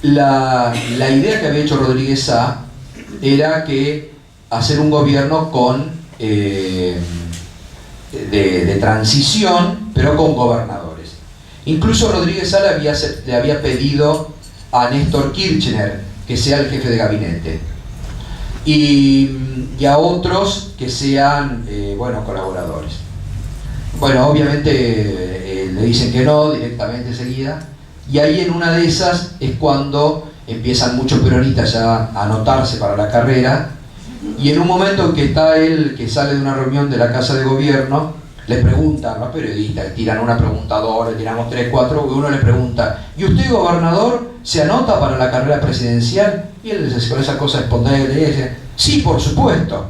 la idea que había hecho Rodríguez Sá era que hacer un gobierno con de transición, pero con gobernadores. Incluso Rodríguez Sá le había pedido a Néstor Kirchner que sea el jefe de gabinete y a otros que sean bueno, colaboradores. Bueno, obviamente le dicen que no directamente enseguida, y ahí en una de esas es cuando empiezan muchos peronistas ya a anotarse para la carrera, y en un momento en que está él, que sale de una reunión de la Casa de Gobierno, le preguntan, los periodistas tiran una preguntadora, le tiramos 3, 4, y uno le pregunta: ¿y usted, gobernador, se anota para la carrera presidencial? Y él con esa cosa espontánea le dice: sí, por supuesto.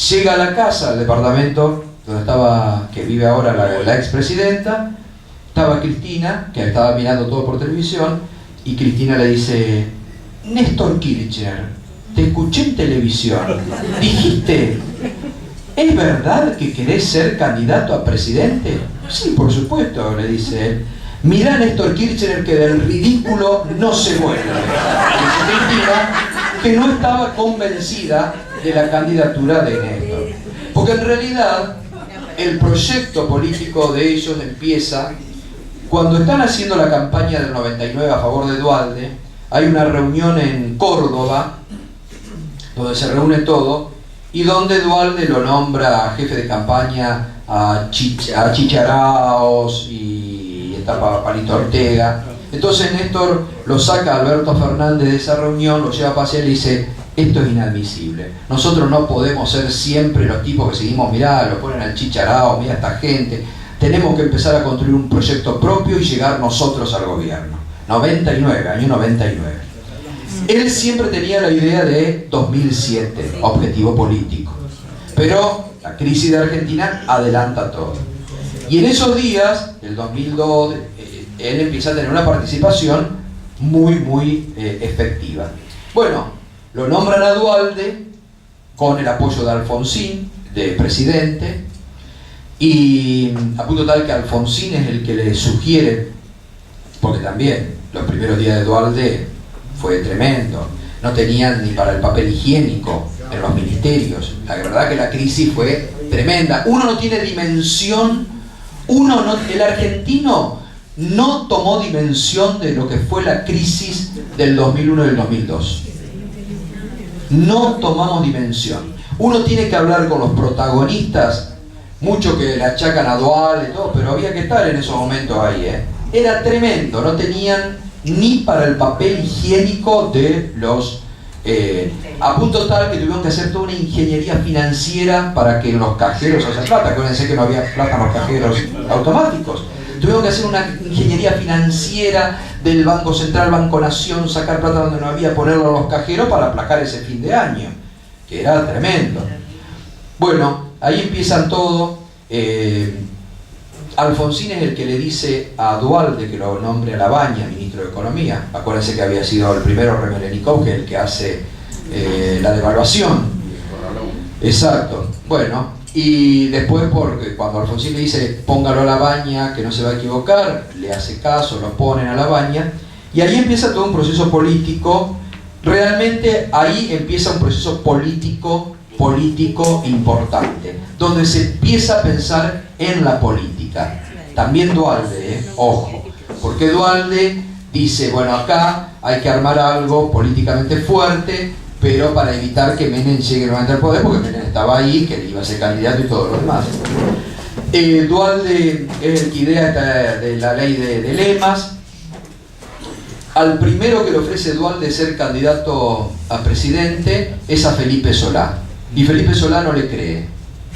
Llega a la casa, al departamento donde estaba, que vive ahora la expresidenta, estaba Cristina, que estaba mirando todo por televisión, y Cristina le dice: Néstor Kirchner, te escuché en televisión, dijiste, ¿es verdad que querés ser candidato a presidente? Sí, por supuesto, le dice él. Mirá, Néstor Kirchner, que del ridículo no se vuelve. Dice Cristina, que no estaba convencida de la candidatura de Néstor. Porque en realidad el proyecto político de ellos empieza cuando están haciendo la campaña del 99 a favor de Duhalde. Hay una reunión en Córdoba donde se reúne todo y donde Duhalde lo nombra jefe de campaña a Chicharaos y está Palito Ortega. Entonces Néstor lo saca a Alberto Fernández de esa reunión, lo lleva a pasear y le dice: esto es inadmisible, nosotros no podemos ser siempre los tipos que seguimos, mirá, lo ponen al Chicharao, mira esta gente, tenemos que empezar a construir un proyecto propio y llegar nosotros al gobierno. 99, año 99. Él siempre tenía la idea de 2007, objetivo político, pero la crisis de Argentina adelanta todo. Y en esos días, el 2002, él empieza a tener una participación muy efectiva. Bueno, lo nombran a Duhalde con el apoyo de Alfonsín, de presidente, y a punto tal que Alfonsín es el que le sugiere, porque también los primeros días de Duhalde fue tremendo, no tenían ni para el papel higiénico en los ministerios, la verdad que la crisis fue tremenda, uno no tiene dimensión, el argentino no tomó dimensión de lo que fue la crisis del 2001 y del 2002. No tomamos dimensión. Uno tiene que hablar con los protagonistas, mucho que le achacan a Duhalde y todo, pero había que estar en esos momentos ahí, Era tremendo, no tenían ni para el papel higiénico de los... a punto tal que tuvieron que hacer toda una ingeniería financiera para que los cajeros hayan plata. Acuérdense que no había plata en los cajeros automáticos. Tuvieron que hacer una ingeniería financiera del Banco Central, Banco Nación, sacar plata donde no había, ponerlo a los cajeros para aplacar ese fin de año, que era tremendo. Bueno, ahí empiezan todo. Alfonsín es el que le dice a Duhalde que lo nombre a Labaña ministro de Economía. Acuérdense que había sido el primero Remelenikov, que es el que hace la devaluación. Exacto. Bueno, y después, porque cuando Alfonsín le dice póngalo a Labaña, que no se va a equivocar, le hace caso, lo ponen a Labaña, y ahí empieza todo un proceso político. Realmente ahí empieza un proceso político importante, donde se empieza a pensar en la política. También Duhalde, ojo, porque Duhalde dice, bueno, acá hay que armar algo políticamente fuerte, pero para evitar que Menem llegue nuevamente al poder, porque Menem estaba ahí, que iba a ser candidato y todo lo demás. Duhalde es el que idea de la ley de lemas. Al primero que le ofrece Duhalde ser candidato a presidente es a Felipe Solá. Y Felipe Solá no le cree,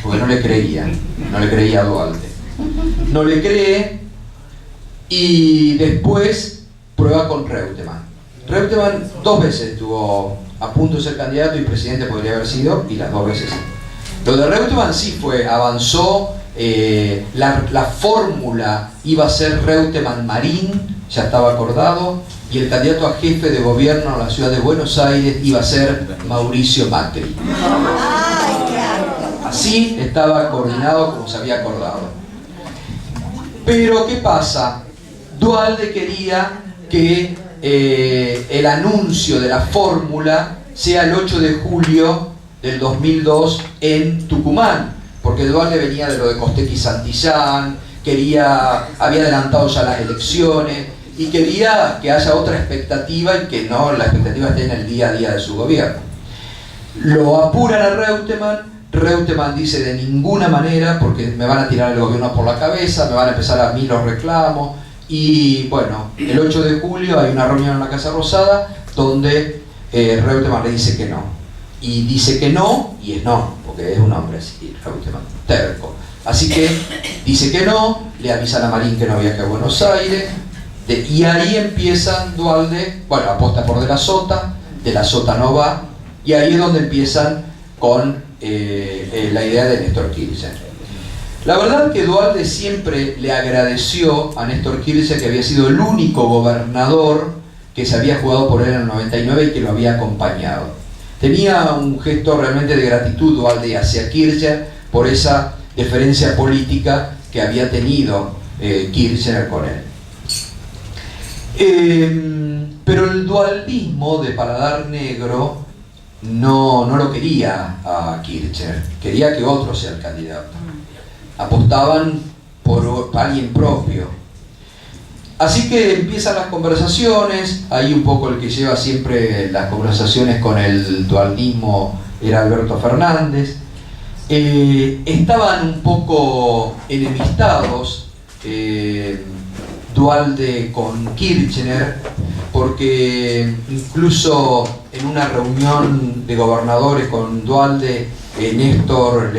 porque no le creía a Duhalde. No le cree, y después prueba con Reutemann. Reutemann 2 veces estuvo a punto de ser candidato y presidente podría haber sido, y las 2 veces sí. Lo de Reutemann sí avanzó, la fórmula iba a ser Reutemann-Marín, ya estaba acordado, y el candidato a jefe de gobierno en la ciudad de Buenos Aires iba a ser Mauricio Macri. Así estaba coordinado como se había acordado. Pero ¿qué pasa? Duhalde quería que el anuncio de la fórmula sea el 8 de julio del 2002 en Tucumán, porque Duhalde venía de lo de Costec y Santillán, había adelantado ya las elecciones y quería que haya otra expectativa y que no la expectativa esté en el día a día de su gobierno. Lo apuran a Reutemann dice: de ninguna manera, porque me van a tirar el gobierno por la cabeza, me van a empezar a mí los reclamos. Y bueno, el 8 de julio hay una reunión en la Casa Rosada donde Reutemann le dice que no. Y dice que no, y es no, porque es un hombre así, Reutemann, terco. Así que dice que no, le avisan a Marín que no viaje a Buenos Aires, y ahí empiezan Duhalde, bueno, aposta por De la Sota no va, y ahí es donde empiezan con la idea de Néstor Kirchner. La verdad es que Duhalde siempre le agradeció a Néstor Kirchner, que había sido el único gobernador que se había jugado por él en el 99 y que lo había acompañado. Tenía un gesto realmente de gratitud Duhalde hacia Kirchner por esa deferencia política que había tenido Kirchner con él. Pero el dualdismo de paladar negro no lo quería a Kirchner, quería que otro sea el candidato. Apostaban por alguien propio. Así que empiezan las conversaciones, ahí un poco el que lleva siempre las conversaciones con el dualdismo era Alberto Fernández. Estaban un poco enemistados Duhalde con Kirchner, porque incluso en una reunión de gobernadores con Duhalde, Néstor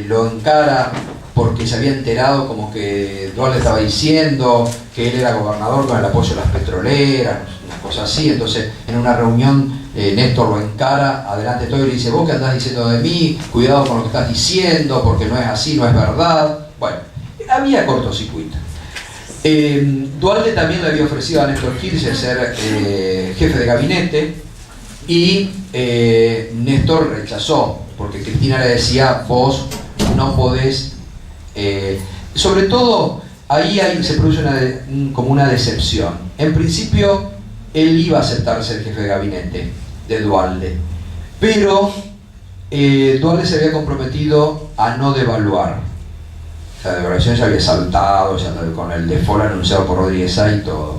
lo encara porque se había enterado como que Duhalde estaba diciendo que él era gobernador con el apoyo de las petroleras, una cosa así. Entonces en una reunión Néstor lo encara adelante de todo y le dice: vos qué andás diciendo de mí, cuidado con lo que estás diciendo, porque no es así, no es verdad. Bueno, había cortocircuito. Duhalde también le había ofrecido a Néstor Kirchner ser jefe de gabinete y Néstor rechazó, porque Cristina le decía: vos no podés. Sobre todo ahí se produce como una decepción. En principio él iba a aceptar ser jefe de gabinete de Duhalde, pero Duhalde se había comprometido a no devaluar. La devaluación ya había saltado, ya con el default anunciado por Rodríguez Sá y todo.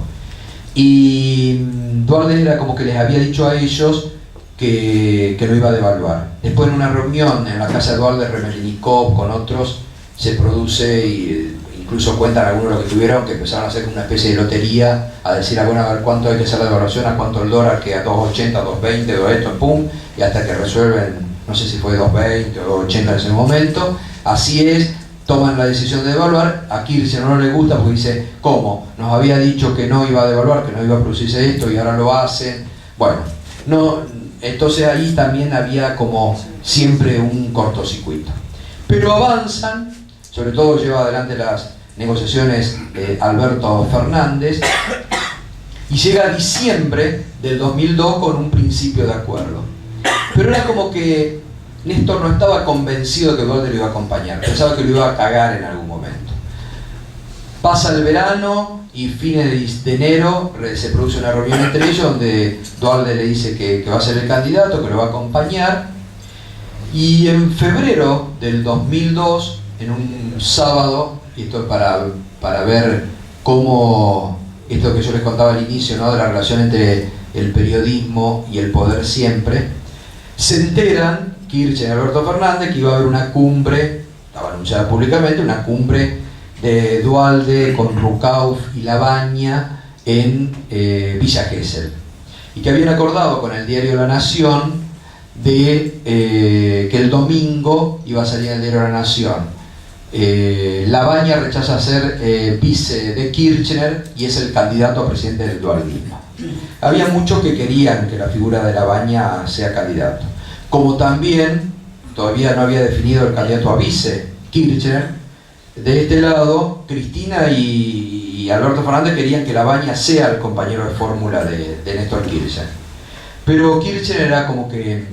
Y Duhalde era como que les había dicho a ellos que no iba a devaluar. Después en una reunión en la casa de Duhalde, Remelinikov con otros, se produce, y incluso cuentan algunos de lo que tuvieron, que empezaron a hacer una especie de lotería, a decir: bueno, a ver cuánto hay que hacer la devaluación, a cuánto el dólar, que a 2.80, 2.20, 2 esto, pum, y hasta que resuelven, no sé si fue 2.20 o 2.80 en ese momento. Así es, toman la decisión de devaluar. A Kirchner no le gusta porque dice: ¿cómo? Nos había dicho que no iba a devaluar, que no iba a producirse esto y ahora lo hacen. Bueno, no, entonces ahí también había como siempre un cortocircuito. Pero avanzan, sobre todo lleva adelante las negociaciones Alberto Fernández, y llega a diciembre del 2002 con un principio de acuerdo. Pero era como que Néstor no estaba convencido de que Duhalde lo iba a acompañar, pensaba que lo iba a cagar en algún momento. Pasa el verano y fines de enero se produce una reunión entre ellos donde Duhalde le dice que va a ser el candidato, que lo va a acompañar, y en febrero del 2002, en un sábado, y esto es para ver cómo esto que yo les contaba al inicio, ¿no?, de la relación entre el periodismo y el poder siempre, se enteran Kirchner y Alberto Fernández que iba a haber una cumbre, estaba anunciada públicamente, una cumbre de Duhalde con Rucauf y Labaña en Villa Gesell, y que habían acordado con el diario La Nación de que el domingo iba a salir el diario La Nación. Labaña rechaza ser vice de Kirchner y es el candidato a presidente del dualdismo. Había muchos que querían que la figura de Labaña sea candidato. Como también todavía no había definido el candidato a vice Kirchner, de este lado Cristina y Alberto Fernández querían que Labaña sea el compañero de fórmula de Néstor Kirchner. Pero Kirchner era como que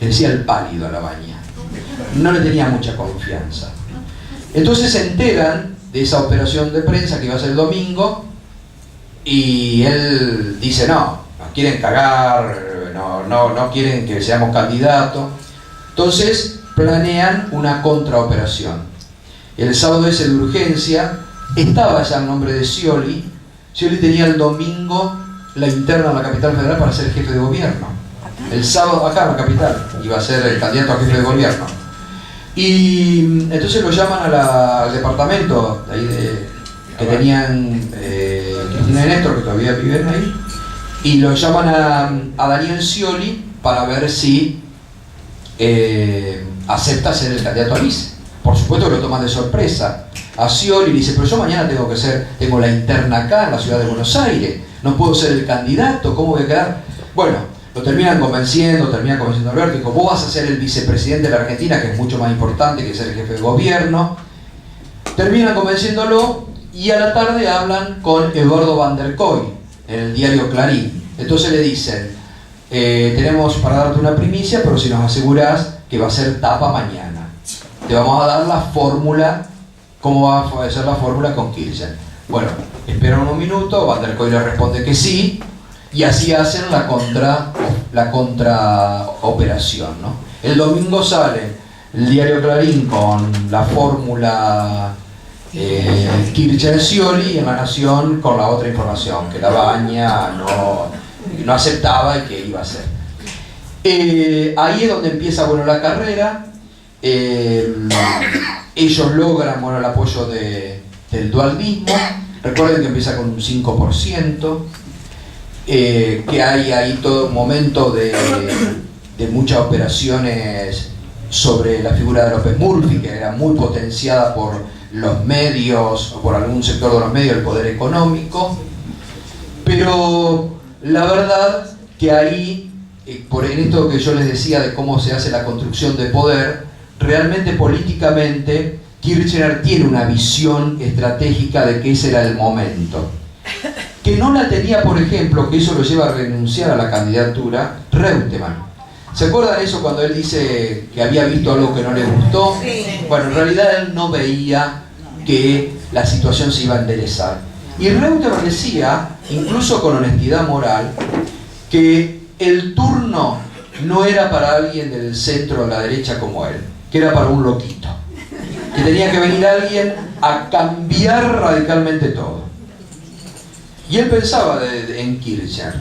le decía el pálido a Labaña, no le tenía mucha confianza. Entonces se enteran de esa operación de prensa que iba a ser el domingo, y él dice, no, nos quieren cagar, no quieren que seamos candidatos. Entonces planean una contraoperación. El sábado ese de urgencia estaba ya el nombre de Scioli. Scioli tenía el domingo la interna en la capital federal para ser jefe de gobierno. El sábado acá en la capital iba a ser el candidato a jefe de gobierno. Y entonces lo llaman al departamento de ahí que tenían Cristina y Néstor, que todavía viven ahí, y lo llaman a Daniel Scioli para ver si acepta ser el candidato a vice. Por supuesto que lo toman de sorpresa a Scioli y dice, pero yo mañana tengo la interna acá en la ciudad de Buenos Aires, no puedo ser el candidato, ¿cómo voy a quedar? Bueno, lo termina convenciendo a Alberto, dijo, vos vas a ser el vicepresidente de la Argentina, que es mucho más importante que ser el jefe de gobierno. Terminan convenciéndolo y a la tarde hablan con Eduardo Van der Kooi en el diario Clarín. Entonces le dicen, tenemos para darte una primicia, pero si nos asegurás que va a ser tapa mañana, te vamos a dar la fórmula, cómo va a ser la fórmula con Kirchner. Bueno, esperan unos minutos, Van der Kooi le responde que sí, y así hacen la contraoperación, ¿no? El domingo sale el diario Clarín con la fórmula Kirchner-Scioli, y en La Nación con la otra información, que la Baña no aceptaba y que iba a hacer. Ahí es donde empieza, bueno, la carrera. Ellos logran, bueno, el apoyo del dualdismo. Recuerden que empieza con un 5%, que hay ahí todo un momento de muchas operaciones sobre la figura de López Murphy, que era muy potenciada por los medios, o por algún sector de los medios, el poder económico. Pero la verdad que ahí, en esto que yo les decía de cómo se hace la construcción de poder, realmente políticamente Kirchner tiene una visión estratégica de que ese era el momento, que no la tenía, por ejemplo, que eso lo lleva a renunciar a la candidatura, Reutemann. ¿Se acuerdan eso cuando él dice que había visto algo que no le gustó? Sí. Bueno, en realidad él no veía que la situación se iba a enderezar. Y Reutemann decía, incluso con honestidad moral, que el turno no era para alguien del centro o la derecha como él, que era para un loquito, que tenía que venir alguien a cambiar radicalmente todo. Y él pensaba en Kirchner.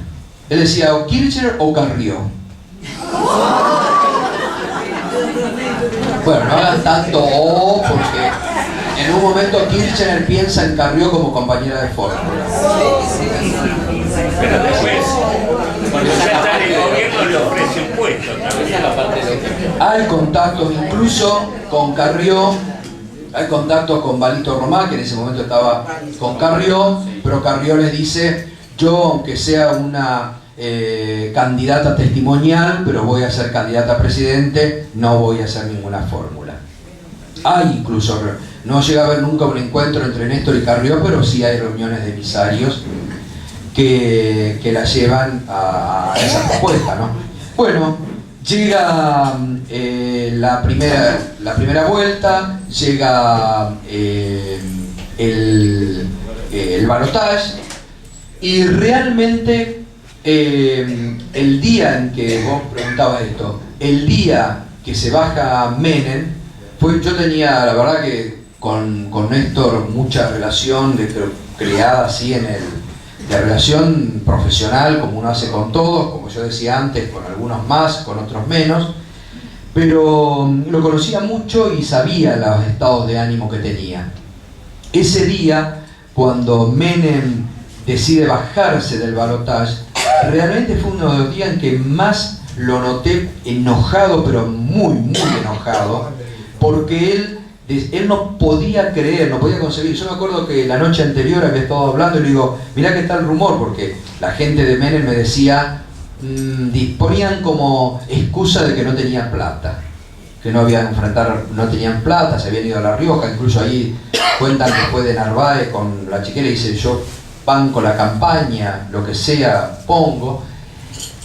Él decía, o Kirchner o Carrió. Bueno, no hagan tanto porque en un momento Kirchner piensa en Carrió como compañera de fórmula. Pero después, cuando ya está en el gobierno, le ofrece un puesto también. Hay contactos incluso con Carrió, hay contactos con Balito Romá, que en ese momento estaba con Carrió, pero Carrió les dice, yo aunque sea una candidata testimonial, pero voy a ser candidata a presidente, no voy a hacer ninguna fórmula. Hay incluso, no llega a haber nunca un encuentro entre Néstor y Carrió, pero sí hay reuniones de emisarios que la llevan a esa propuesta, ¿no? Bueno, llega la primera vuelta, llega el balotaje, y realmente el día en que vos preguntabas esto, el día que se baja Menem, yo tenía, la verdad que con Néstor mucha relación creada así de relación profesional, como uno hace con todos, como yo decía antes, con algunos más, con otros menos, pero lo conocía mucho y sabía los estados de ánimo que tenía. Ese día, cuando Menem decide bajarse del balotaje, realmente fue uno de los días en que más lo noté enojado, pero muy, muy enojado, porque él no podía creer, no podía concebir. Yo me acuerdo que la noche anterior había estado hablando y le digo, mirá que está el rumor, porque la gente de Menem me decía, disponían como excusa de que no tenían plata, que no tenían plata, se habían ido a La Rioja, incluso ahí cuentan que fue de Narváez con la chiquera y dice, yo banco la campaña, lo que sea, pongo,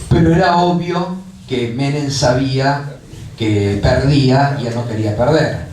pero era obvio que Menem sabía que perdía y él no quería perder.